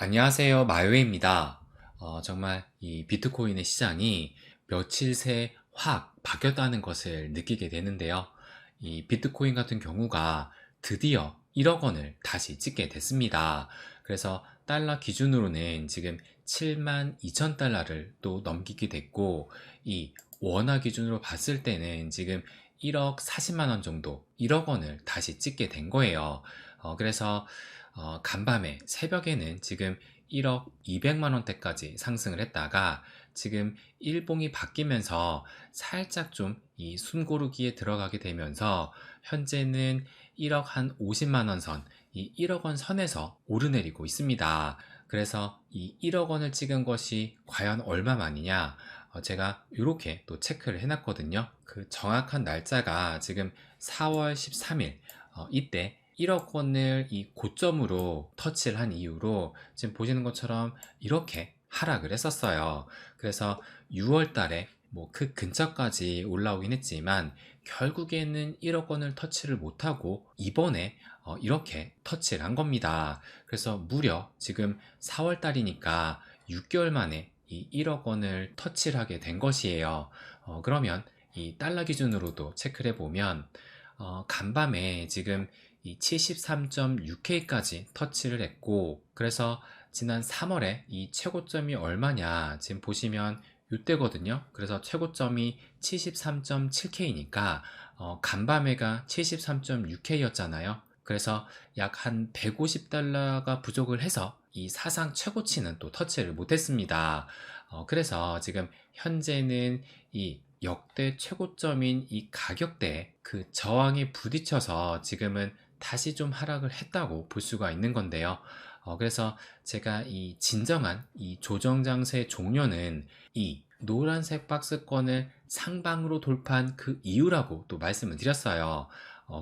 안녕하세요. 마요입니다. 정말 이 비트코인의 시장이 며칠 새 확 바뀌었다는 것을 느끼게 되는데요. 이 비트코인 같은 경우가 드디어 1억 원을 다시 찍게 됐습니다. 그래서 달러 기준으로는 지금 7만 2천 달러를 또 넘기게 됐고, 이 원화 기준으로 봤을 때는 지금 1억 40만 원 정도, 1억 원을 다시 찍게 된 거예요. 그래서 간밤에 새벽에는 지금 1억 200만 원대까지 상승을 했다가 지금 일봉이 바뀌면서 살짝 좀 이 숨고르기에 들어가게 되면서 현재는 1억 한 50만 원 선, 이 1억 원 선에서 오르내리고 있습니다. 그래서 이 1억 원을 찍은 것이 과연 얼마만이냐? 제가 이렇게 또 체크를 해놨거든요. 그 정확한 날짜가 지금 4월 13일, 이때 1억 원을 이 고점으로 터치를 한 이후로 지금 보시는 것처럼 이렇게 하락을 했었어요. 그래서 6월 달에 뭐 그 근처까지 올라오긴 했지만 결국에는 1억 원을 터치를 못하고 이번에 이렇게 터치를 한 겁니다. 그래서 무려 지금 4월 달이니까 6개월 만에 이 1억 원을 터치를 하게 된 것이에요. 그러면 이 달러 기준으로도 체크를 해보면 간밤에 지금 이 73.6K까지 터치를 했고, 그래서 지난 3월에 이 최고점이 얼마냐 지금 보시면 이때거든요. 그래서 최고점이 73.7K니까 간밤에가 73.6K였잖아요. 그래서 약 한 150달러가 부족을 해서 이 사상 최고치는 또 터치를 못했습니다. 그래서 지금 현재는 이 역대 최고점인 이 가격대 그 저항에 부딪혀서 지금은 다시 좀 하락을 했다고 볼 수가 있는 건데요. 그래서 제가 이 진정한 이 조정 장세의 종료는 이 노란색 박스권을 상방으로 돌파한 그 이유라고 또 말씀을 드렸어요.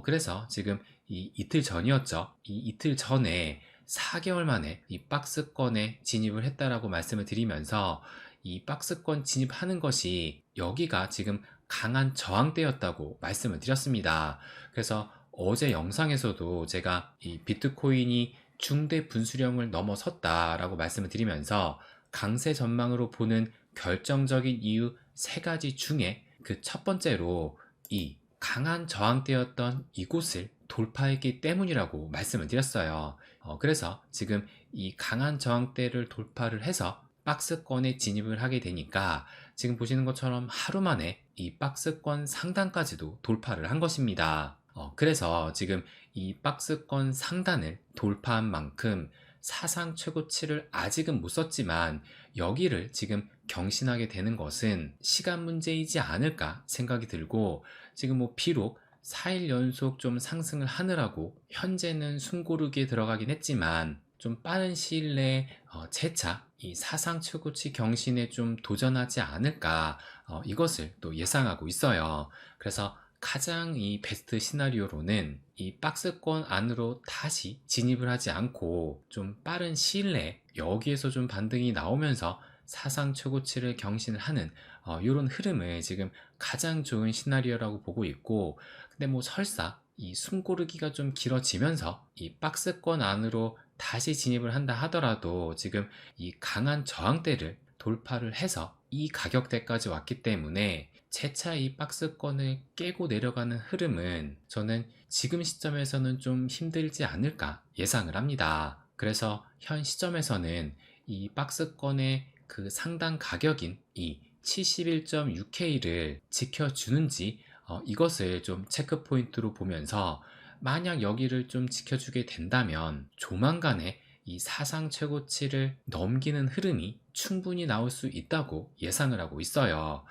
그래서 지금 이 이틀 전이었죠. 이 이틀 전에 4개월 만에 이 박스권에 진입을 했다라고 말씀을 드리면서 이 박스권 진입하는 것이 여기가 지금 강한 저항대였다고 말씀을 드렸습니다. 그래서 어제 영상에서도 제가 이 비트코인이 중대 분수령을 넘어섰다라고 말씀을 드리면서 강세 전망으로 보는 결정적인 이유 세 가지 중에 그 첫 번째로 이 강한 저항대였던 이곳을 돌파했기 때문이라고 말씀을 드렸어요. 그래서 지금 이 강한 저항대를 돌파를 해서 박스권에 진입을 하게 되니까 지금 보시는 것처럼 하루 만에 이 박스권 상단까지도 돌파를 한 것입니다. 그래서 지금 이 박스권 상단을 돌파한 만큼 사상 최고치를 아직은 못 썼지만 여기를 지금 경신하게 되는 것은 시간 문제이지 않을까 생각이 들고, 지금 뭐 비록 4일 연속 좀 상승을 하느라고 현재는 숨고르기에 들어가긴 했지만 좀 빠른 시일 내에 재차 이 사상 최고치 경신에 좀 도전하지 않을까, 이것을 또 예상하고 있어요. 그래서 가장 이 베스트 시나리오로는 이 박스권 안으로 다시 진입을 하지 않고 좀 빠른 시일 내에 여기에서 좀 반등이 나오면서 사상 최고치를 경신을 하는 이런 흐름을 지금 가장 좋은 시나리오라고 보고 있고, 근데 뭐 설사 이 숨고르기가 좀 길어지면서 이 박스권 안으로 다시 진입을 한다 하더라도 지금 이 강한 저항대를 돌파를 해서 이 가격대까지 왔기 때문에 재차 이 박스권을 깨고 내려가는 흐름은 저는 지금 시점에서는 좀 힘들지 않을까 예상을 합니다. 그래서 현 시점에서는 이 박스권의 그 상단 가격인 이 71.6K를 지켜주는지 이것을 좀 체크 포인트로 보면서 만약 여기를 좀 지켜주게 된다면 조만간에 이 사상 최고치를 넘기는 흐름이 충분히 나올 수 있다고 예상을 하고 있어요.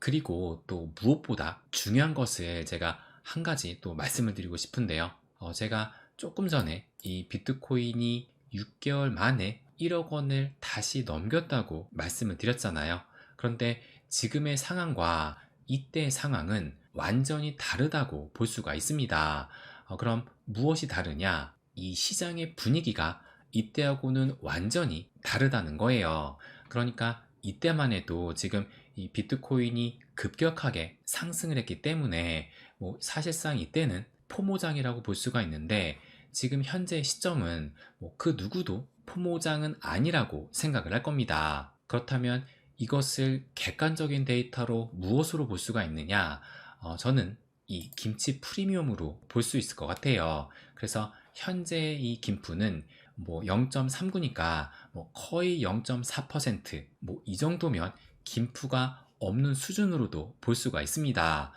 그리고 또 무엇보다 중요한 것을 제가 한 가지 또 말씀을 드리고 싶은데요. 제가 조금 전에 이 비트코인이 6개월 만에 1억 원을 다시 넘겼다고 말씀을 드렸잖아요. 그런데 지금의 상황과 이때의 상황은 완전히 다르다고 볼 수가 있습니다. 그럼 무엇이 다르냐? 이 시장의 분위기가 이때하고는 완전히 다르다는 거예요. 그러니까 이때만 해도 지금 이 비트코인이 급격하게 상승을 했기 때문에 뭐 사실상 이때는 포모장이라고 볼 수가 있는데, 지금 현재 시점은 뭐 그 누구도 포모장은 아니라고 생각을 할 겁니다. 그렇다면 이것을 객관적인 데이터로 무엇으로 볼 수가 있느냐? 저는 이 김치 프리미엄으로 볼 수 있을 것 같아요. 그래서 현재 이 김프는 뭐 0.39니까 뭐 거의 0.4%, 뭐 이 정도면 김프가 없는 수준으로도 볼 수가 있습니다.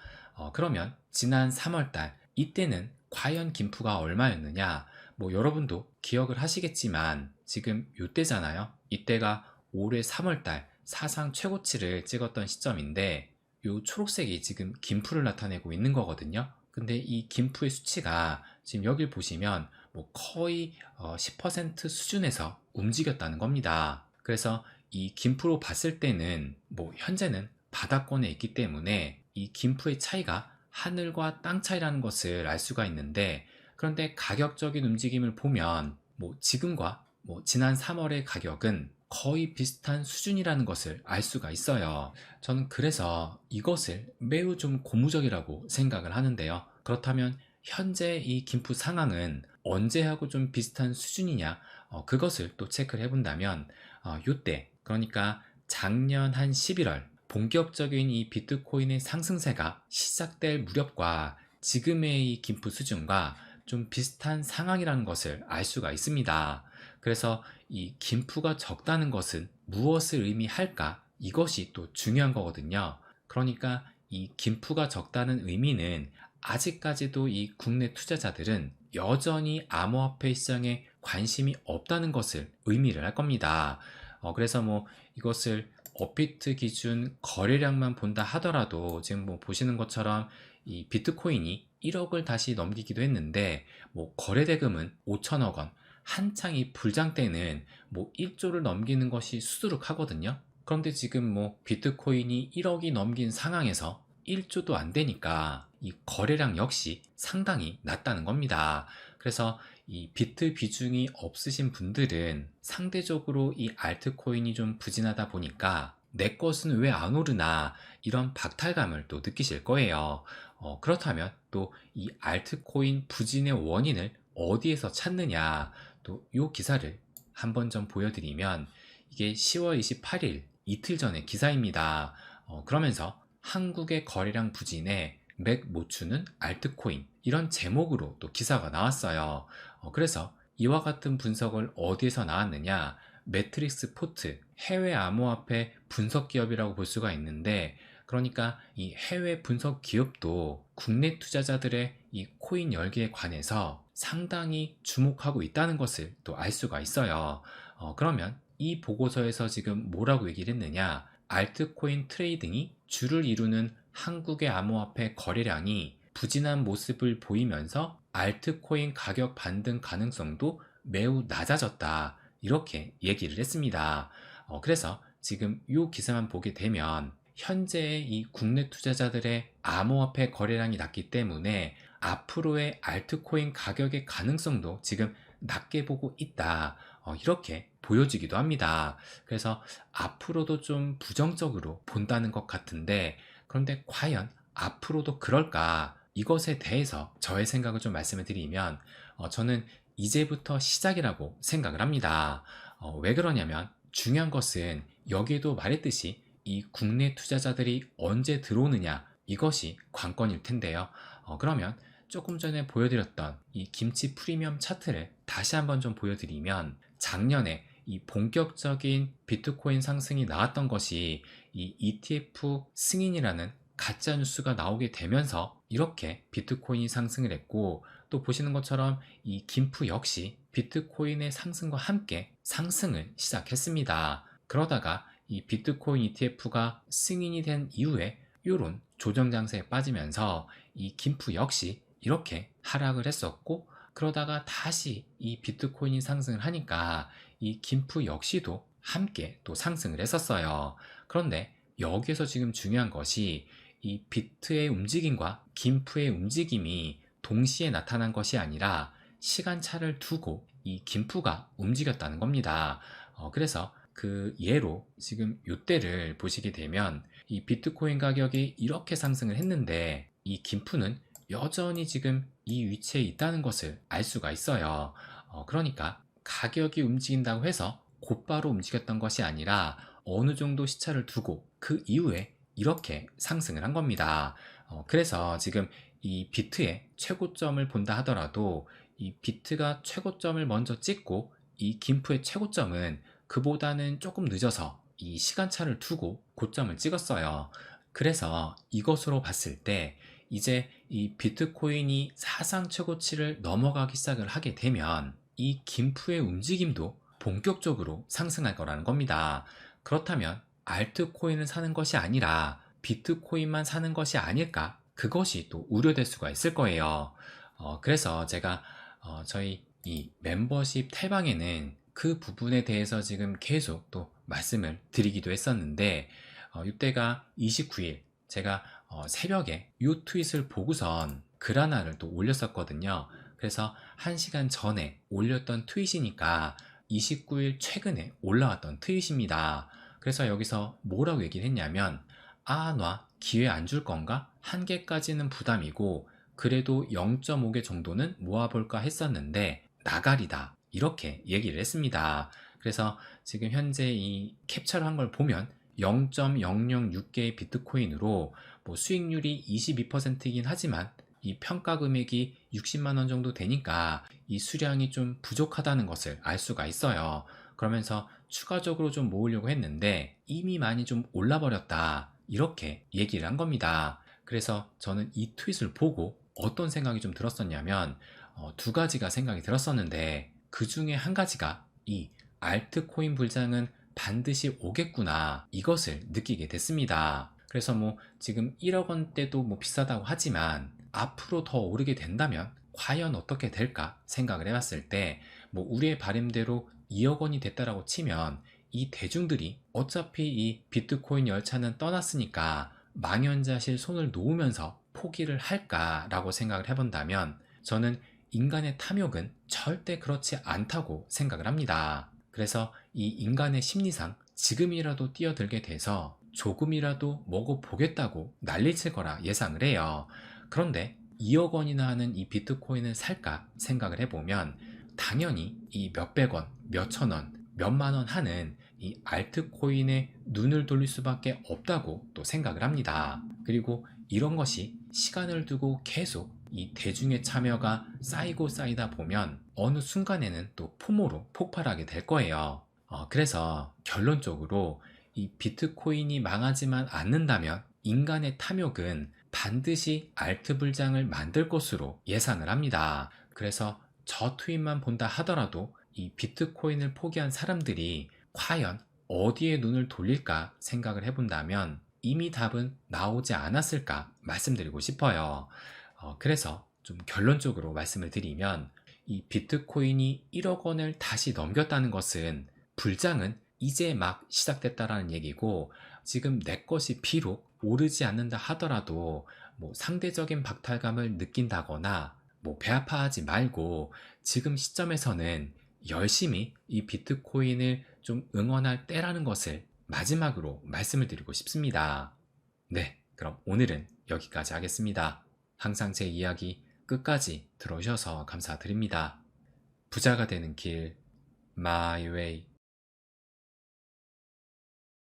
그러면 지난 3월달 이때는 과연 김프가 얼마였느냐? 뭐 여러분도 기억을 하시겠지만 지금 이때잖아요. 이때가 올해 3월달 사상 최고치를 찍었던 시점인데 이 초록색이 지금 김프를 나타내고 있는 거거든요. 근데 이 김프의 수치가 지금 여길 보시면 뭐 거의 10% 수준에서 움직였다는 겁니다. 그래서 이 김프로 봤을 때는 뭐 현재는 바닥권에 있기 때문에 이 김프의 차이가 하늘과 땅 차이라는 것을 알 수가 있는데, 그런데 가격적인 움직임을 보면 뭐 지금과 뭐 지난 3월의 가격은 거의 비슷한 수준이라는 것을 알 수가 있어요. 저는 그래서 이것을 매우 좀 고무적이라고 생각을 하는데요. 그렇다면 현재 이 김프 상황은 언제하고 좀 비슷한 수준이냐, 그것을 또 체크를 해본다면 이때, 그러니까 작년 한 11월 본격적인 이 비트코인의 상승세가 시작될 무렵과 지금의 이 김프 수준과 좀 비슷한 상황이라는 것을 알 수가 있습니다. 그래서 이 김프가 적다는 것은 무엇을 의미할까? 이것이 또 중요한 거거든요. 그러니까 이 김프가 적다는 의미는 아직까지도 이 국내 투자자들은 여전히 암호화폐 시장에 관심이 없다는 것을 의미를 할 겁니다. 그래서 뭐 이것을 업비트 기준 거래량만 본다 하더라도 지금 뭐 보시는 것처럼 이 비트코인이 1억을 다시 넘기기도 했는데 뭐 거래 대금은 5천억 원, 한창 이 불장 때는 뭐 1조를 넘기는 것이 수두룩하거든요. 그런데 지금 뭐 비트코인이 1억이 넘긴 상황에서 1조도 안 되니까 이 거래량 역시 상당히 낮다는 겁니다. 그래서 이 비트 비중이 없으신 분들은 상대적으로 이 알트코인이 좀 부진하다 보니까 내 것은 왜 안 오르나 이런 박탈감을 또 느끼실 거예요. 그렇다면 또 이 알트코인 부진의 원인을 어디에서 찾느냐, 또 이 기사를 한번 좀 보여드리면 이게 10월 28일 이틀 전의 기사입니다. 그러면서 한국의 거래량 부진에 맥 못 추는 알트코인, 이런 제목으로 또 기사가 나왔어요. 그래서 이와 같은 분석을 어디에서 나왔느냐, 매트릭스 포트, 해외 암호화폐 분석 기업이라고 볼 수가 있는데, 그러니까 이 해외 분석 기업도 국내 투자자들의 이 코인 열기에 관해서 상당히 주목하고 있다는 것을 또 알 수가 있어요. 그러면 이 보고서에서 지금 뭐라고 얘기를 했느냐, 알트코인 트레이딩이 주를 이루는 한국의 암호화폐 거래량이 부진한 모습을 보이면서 알트코인 가격 반등 가능성도 매우 낮아졌다, 이렇게 얘기를 했습니다. 그래서 지금 이 기사만 보게 되면 현재의 이 국내 투자자들의 암호화폐 거래량이 낮기 때문에 앞으로의 알트코인 가격의 가능성도 지금 낮게 보고 있다, 이렇게 보여지기도 합니다. 그래서 앞으로도 좀 부정적으로 본다는 것 같은데, 그런데 과연 앞으로도 그럴까? 이것에 대해서 저의 생각을 좀 말씀을 드리면 저는 이제부터 시작이라고 생각을 합니다. 왜 그러냐면 중요한 것은 여기에도 말했듯이 이 국내 투자자들이 언제 들어오느냐, 이것이 관건일 텐데요. 그러면 조금 전에 보여드렸던 이 김치 프리미엄 차트를 다시 한번 좀 보여드리면 작년에 이 본격적인 비트코인 상승이 나왔던 것이 이 ETF 승인이라는 가짜 뉴스가 나오게 되면서 이렇게 비트코인이 상승을 했고, 또 보시는 것처럼 이 김프 역시 비트코인의 상승과 함께 상승을 시작했습니다. 그러다가 이 비트코인 ETF가 승인이 된 이후에 이런 조정 장세에 빠지면서 이 김프 역시 이렇게 하락을 했었고, 그러다가 다시 이 비트코인이 상승을 하니까 이 김프 역시도 함께 또 상승을 했었어요. 그런데 여기에서 지금 중요한 것이 이 비트의 움직임과 김프의 움직임이 동시에 나타난 것이 아니라 시간차를 두고 이 김프가 움직였다는 겁니다. 그래서 그 예로 지금 이때를 보시게 되면 이 비트코인 가격이 이렇게 상승을 했는데 이 김프는 여전히 지금 이 위치에 있다는 것을 알 수가 있어요. 그러니까 가격이 움직인다고 해서 곧바로 움직였던 것이 아니라 어느 정도 시차를 두고 그 이후에 이렇게 상승을 한 겁니다. 그래서 지금 이 비트의 최고점을 본다 하더라도 이 비트가 최고점을 먼저 찍고 이 김프의 최고점은 그보다는 조금 늦어서 이 시간차를 두고 고점을 찍었어요. 그래서 이것으로 봤을 때 이제 이 비트코인이 사상 최고치를 넘어가기 시작을 하게 되면 이 김프의 움직임도 본격적으로 상승할 거라는 겁니다. 그렇다면 알트코인을 사는 것이 아니라 비트코인만 사는 것이 아닐까? 그것이 또 우려될 수가 있을 거예요. 그래서 제가 저희 이 멤버십 탈방에는 그 부분에 대해서 지금 계속 또 말씀을 드리기도 했었는데 이때가 29일 제가 새벽에 이 트윗을 보고선 글 하나를 또 올렸었거든요. 그래서 1시간 전에 올렸던 트윗이니까 29일 최근에 올라왔던 트윗입니다. 그래서 여기서 뭐라고 얘기를 했냐면 놔 기회 안 줄 건가? 1개까지는 부담이고 그래도 0.5개 정도는 모아볼까 했었는데 나가리다 이렇게 얘기를 했습니다. 그래서 지금 현재 이 캡처를 한 걸 보면 0.006개의 비트코인으로 뭐 수익률이 22%이긴 하지만 이 평가 금액이 60만 원 정도 되니까 이 수량이 좀 부족하다는 것을 알 수가 있어요. 그러면서 추가적으로 좀 모으려고 했는데 이미 많이 좀 올라버렸다 이렇게 얘기를 한 겁니다. 그래서 저는 이 트윗을 보고 어떤 생각이 좀 들었었냐면 두 가지가 생각이 들었었는데 그 중에 한 가지가 이 알트코인 불장은 반드시 오겠구나 이것을 느끼게 됐습니다. 그래서 뭐 지금 1억 원대도 뭐 비싸다고 하지만 앞으로 더 오르게 된다면 과연 어떻게 될까 생각을 해봤을 때 뭐 우리의 바람대로 2억 원이 됐다라고 치면 이 대중들이 어차피 이 비트코인 열차는 떠났으니까 망연자실 손을 놓으면서 포기를 할까라고 생각을 해본다면 저는 인간의 탐욕은 절대 그렇지 않다고 생각을 합니다. 그래서 이 인간의 심리상 지금이라도 뛰어들게 돼서 조금이라도 먹어보겠다고 난리칠 거라 예상을 해요. 그런데 2억 원이나 하는 이 비트코인을 살까 생각을 해보면 당연히 이 몇백 원, 몇천 원, 몇만 원 하는 이 알트코인에 눈을 돌릴 수밖에 없다고 또 생각을 합니다. 그리고 이런 것이 시간을 두고 계속 이 대중의 참여가 쌓이고 쌓이다 보면 어느 순간에는 또 포모로 폭발하게 될 거예요. 그래서 결론적으로 이 비트코인이 망하지만 않는다면 인간의 탐욕은 반드시 알트 불장을 만들 것으로 예상을 합니다. 그래서 저 트윗만 본다 하더라도 이 비트코인을 포기한 사람들이 과연 어디에 눈을 돌릴까 생각을 해본다면 이미 답은 나오지 않았을까 말씀드리고 싶어요. 그래서 좀 결론적으로 말씀을 드리면 이 비트코인이 1억 원을 다시 넘겼다는 것은 불장은 이제 막 시작됐다라는 얘기고 지금 내 것이 비록 오르지 않는다 하더라도 뭐 상대적인 박탈감을 느낀다거나 뭐 배아파하지 말고 지금 시점에서는 열심히 이 비트코인을 좀 응원할 때라는 것을 마지막으로 말씀을 드리고 싶습니다. 네, 그럼 오늘은 여기까지 하겠습니다. 항상 제 이야기 끝까지 들어주셔서 감사드립니다. 부자가 되는 길, My Way.